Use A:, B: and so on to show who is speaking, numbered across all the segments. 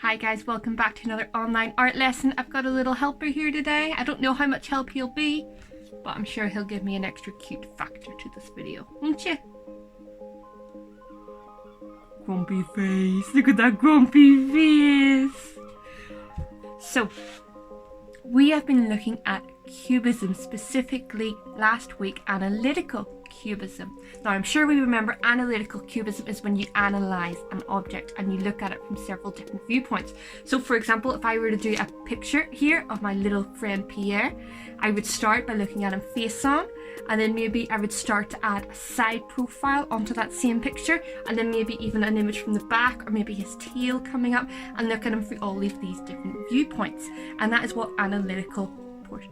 A: Hi guys, welcome back to another online art lesson. I've got a little helper here today. I don't know how much help he'll be, but I'm sure he'll give me an extra cute factor to this video, won't you? Grumpy face, look at that grumpy face! So, we have been looking at Cubism, specifically last week analytical Cubism. Now I'm sure we remember analytical Cubism is when you analyze an object and you look at it from several different viewpoints. So for example, if I were to do a picture here of my little friend Pierre, I would start by looking at him face on, and then maybe I would start to add a side profile onto that same picture, and then maybe even an image from the back, or maybe his tail coming up, and look at him through all of these different viewpoints. And that is what analytical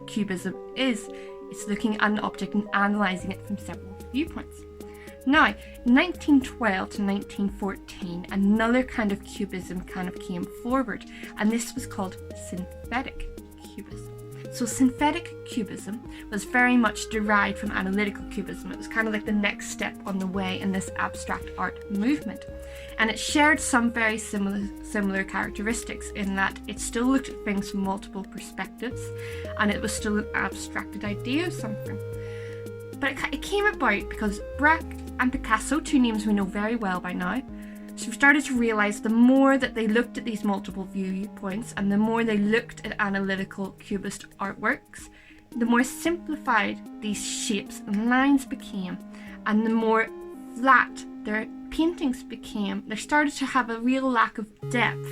A: Cubism is. It's looking at an object and analysing it from several viewpoints. Now, 1912 to 1914, another kind of Cubism kind of came forward, and this was called synthetic Cubism. So synthetic Cubism was very much derived from analytical Cubism. It was kind of like the next step on the way in this abstract art movement. And it shared some very similar characteristics in that it still looked at things from multiple perspectives, and it was still an abstracted idea of something. But it came about because Braque and Picasso, two names we know very well by now, so we started to realise the more that they looked at these multiple viewpoints and the more they looked at analytical cubist artworks, the more simplified these shapes and lines became, and the more flat their paintings became. They started to have a real lack of depth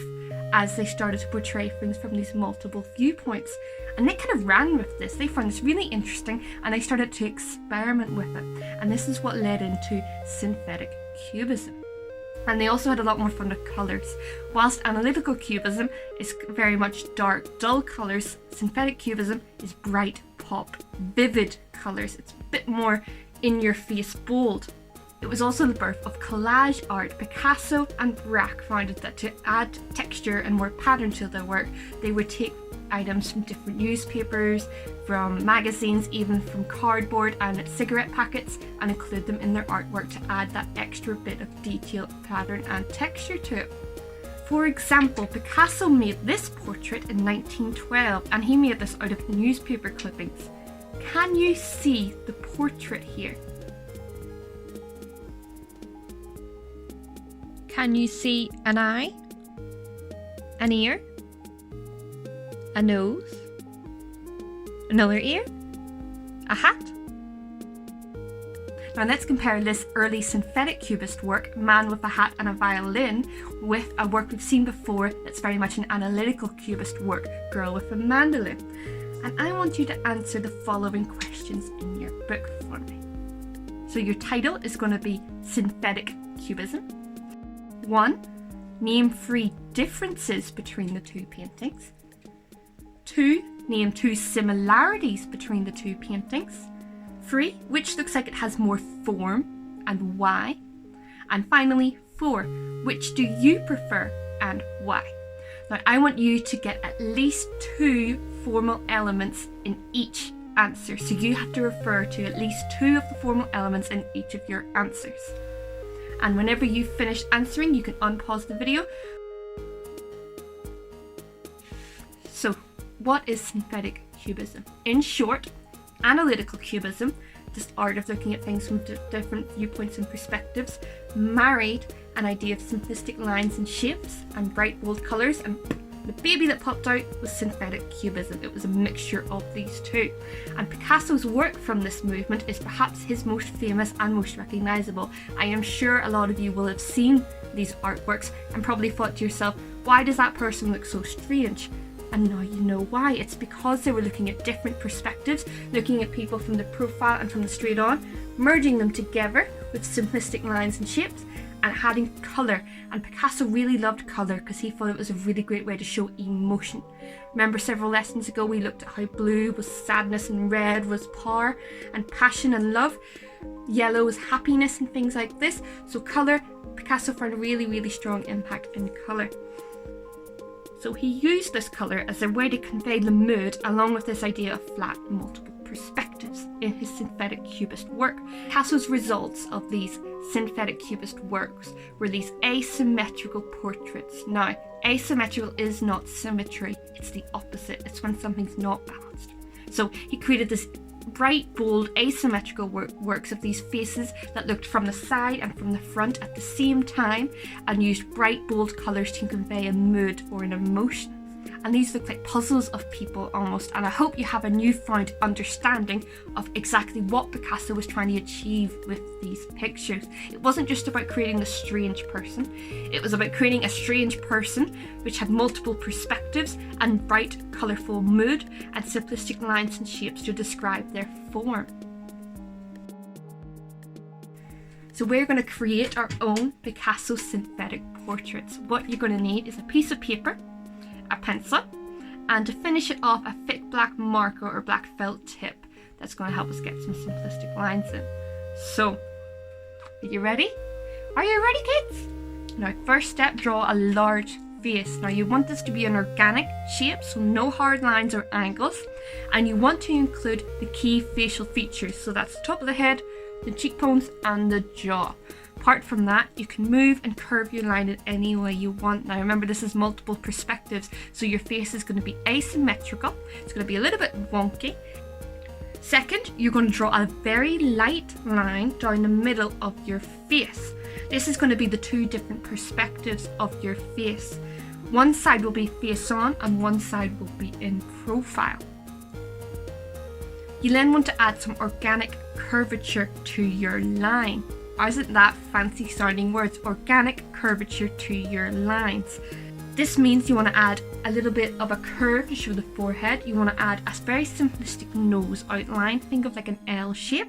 A: as they started to portray things from these multiple viewpoints. And they kind of ran with this. They found this really interesting and they started to experiment with it. And this is what led into synthetic cubism. And they also had a lot more fun with colours. Whilst analytical cubism is very much dark, dull colours, synthetic cubism is bright, pop, vivid colours. It's a bit more in your face, bold. It was also the birth of collage art. Picasso and Braque found that to add texture and more pattern to their work, they would take items from different newspapers, from magazines, even from cardboard and cigarette packets, and include them in their artwork to add that extra bit of detail, pattern and texture to it. For example, Picasso made this portrait in 1912, and he made this out of newspaper clippings. Can you see the portrait here? Can you see an eye, an ear, a nose, another ear, a hat? Now let's compare this early synthetic cubist work, Man with a Hat and a Violin, with a work we've seen before that's very much an analytical cubist work, Girl with a Mandolin. And I want you to answer the following questions in your book for me. So your title is going to be Synthetic Cubism. 1. Name 3 differences between the two paintings. 2. Name 2 similarities between the two paintings. 3. Which looks like it has more form and why. And finally, 4. Which do you prefer and why? Now I want you to get at least 2 formal elements in each answer. So you have to refer to at least 2 of the formal elements in each of your answers. And whenever you finish answering, you can unpause the video. So, what is synthetic cubism? In short, analytical cubism, this art of looking at things from different viewpoints and perspectives, married an idea of simplistic lines and shapes and bright bold colours, and the baby that popped out was synthetic cubism. It was a mixture of these two. And Picasso's work from this movement is perhaps his most famous and most recognisable. I am sure a lot of you will have seen these artworks and probably thought to yourself, why does that person look so strange? And now you know why. It's because they were looking at different perspectives, looking at people from the profile and from the straight on, merging them together with simplistic lines and shapes, and adding colour. And Picasso really loved colour because he thought it was a really great way to show emotion. Remember several lessons ago we looked at how blue was sadness and red was power and passion and love. Yellow was happiness and things like this. So colour, Picasso found a really strong impact in colour. So he used this colour as a way to convey the mood along with this idea of flat multiple perspectives. in his synthetic cubist work. Picasso's results of these synthetic cubist works were these asymmetrical portraits. Now, asymmetrical is not symmetry, it's the opposite. It's when something's not balanced. So he created this bright, bold, asymmetrical works of these faces that looked from the side and from the front at the same time, and used bright, bold colours to convey a mood or an emotion. And these look like puzzles of people almost, and I hope you have a newfound understanding of exactly what Picasso was trying to achieve with these pictures. It wasn't just about creating a strange person, it was about creating a strange person which had multiple perspectives and bright, colourful mood and simplistic lines and shapes to describe their form. So we're going to create our own Picasso synthetic portraits. What you're going to need is a piece of paper, a pencil, and to finish it off, a thick black marker or black felt tip that's going to help us get some simplistic lines in. So, are you ready? Are you ready, kids? Now, first step, draw a large face. Now, you want this to be an organic shape, so no hard lines or angles, and you want to include the key facial features, so that's the top of the head, the cheekbones, and the jaw. Apart from that, you can move and curve your line in any way you want. Now remember, this is multiple perspectives, so your face is going to be asymmetrical. It's going to be a little bit wonky. Second, you're going to draw a very light line down the middle of your face. This is going to be the two different perspectives of your face. One side will be face on and one side will be in profile. You then want to add some organic curvature to your line. Isn't that fancy sounding words? Organic curvature to your lines. This means you want to add a little bit of a curve to show the forehead. You want to add a very simplistic nose outline. Think of like an L shape.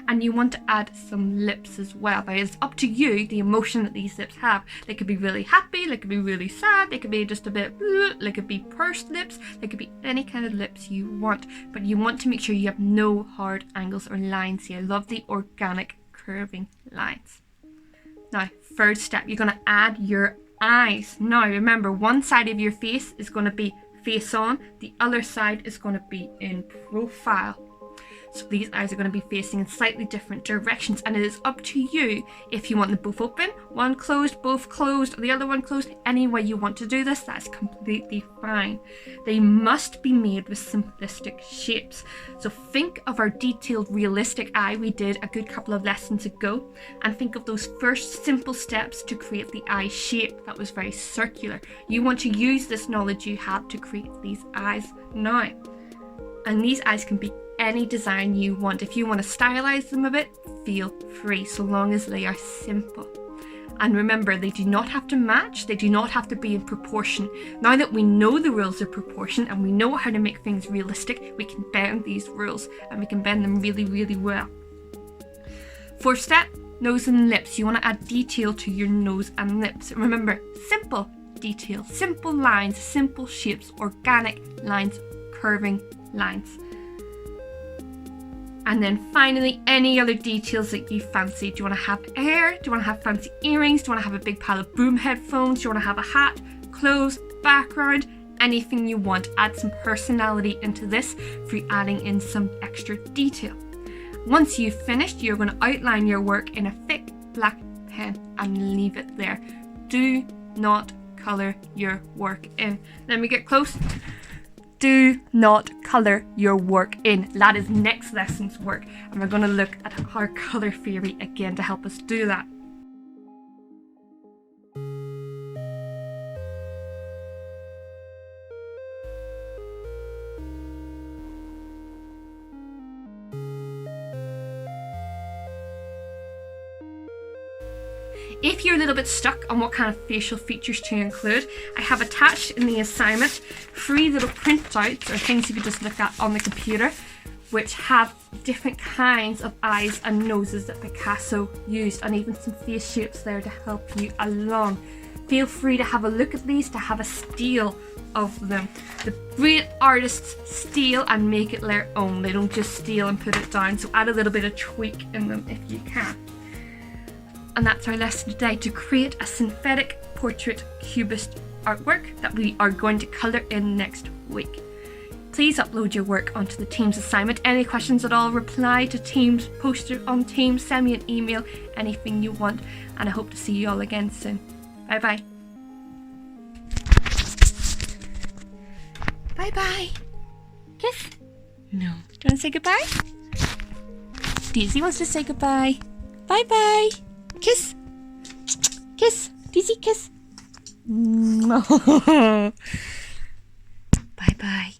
A: And you want to add some lips as well. But it's up to you, the emotion that these lips have. They could be really happy, they could be really sad, they could be just a bit, they could be pursed lips, they could be any kind of lips you want. But you want to make sure you have no hard angles or lines here. I love the organic curving lines. Now, third step, you're going to add your eyes. Now, remember, one side of your face is going to be face on, the other side is going to be in profile. So these eyes are going to be facing in slightly different directions, and it is up to you if you want them both open, one closed, both closed, or the other one closed. Any way you want to do this, that's completely fine. They must be made with simplistic shapes. So think of our detailed, realistic eye we did a good couple of lessons ago, and think of those first simple steps to create the eye shape that was very circular. You want to use this knowledge you have to create these eyes now. And these eyes can be any design you want. If you want to stylize them a bit, feel free, so long as they are simple. And remember, they do not have to match, they do not have to be in proportion. Now that we know the rules of proportion and we know how to make things realistic, we can bend these rules, and we can bend them really, really well. Fourth step, nose and lips. You want to add detail to your nose and lips. Remember, simple detail, simple lines, simple shapes, organic lines, curving lines. And then finally, any other details that you fancy. Do you want to have hair? Do you want to have fancy earrings? Do you want to have a big pile of boom headphones? Do you want to have a hat, clothes, background? Anything you want. Add some personality into this through adding in some extra detail. Once you've finished, you're going to outline your work in a thick black pen and leave it there. Do not colour your work in. Let me get close. Do not colour your work in. That is next lesson's work, and we're going to look at our colour theory again to help us do that. If you're a little bit stuck on what kind of facial features to include, I have attached in the assignment 3 little printouts or things you can just look at on the computer, which have different kinds of eyes and noses that Picasso used, and even some face shapes there to help you along. Feel free to have a look at these, to have a steal of them. The great artists steal and make it their own. They don't just steal and put it down, so add a little bit of tweak in them if you can. And that's our lesson today, to create a synthetic portrait cubist artwork that we are going to colour in next week. Please upload your work onto the Teams assignment. Any questions at all, reply to Teams, post it on Teams, send me an email, anything you want, and I hope to see you all again soon. Bye bye. Bye bye. Kiss? No. Do you want to say goodbye? Daisy wants to say goodbye. Bye bye. Kiss. Kiss. Daisy, kiss. Bye bye.